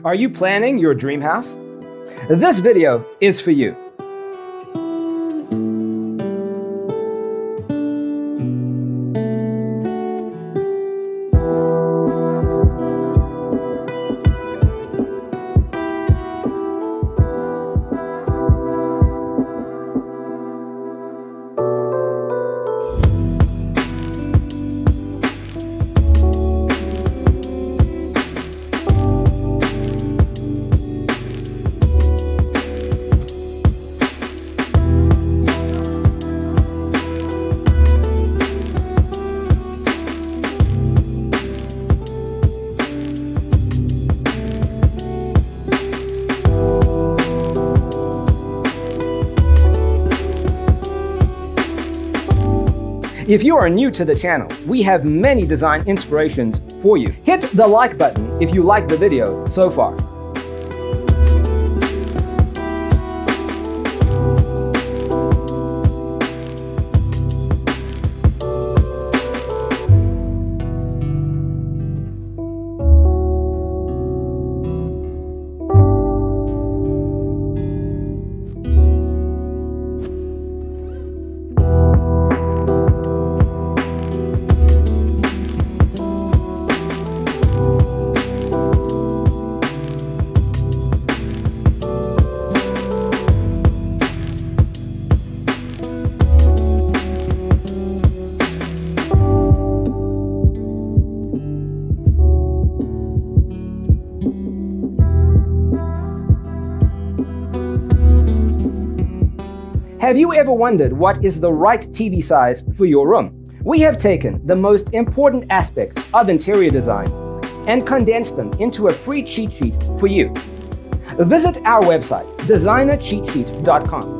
Are you planning your dream house? This video is for you. If you are new to the channel, we have many design inspirations for you. Hit the like button if you like the video so far. Have you ever wondered what is the right TV size for your room? We have taken the most important aspects of interior design and condensed them into a free cheat sheet for you. Visit our website, designercheatsheet.com.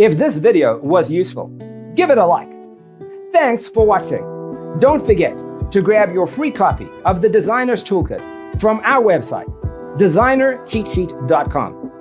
If this video was useful, give it a like. Thanks for watching. Don't forget to grab your free copy of the Designer's Toolkit from our website, designercheatsheet.com.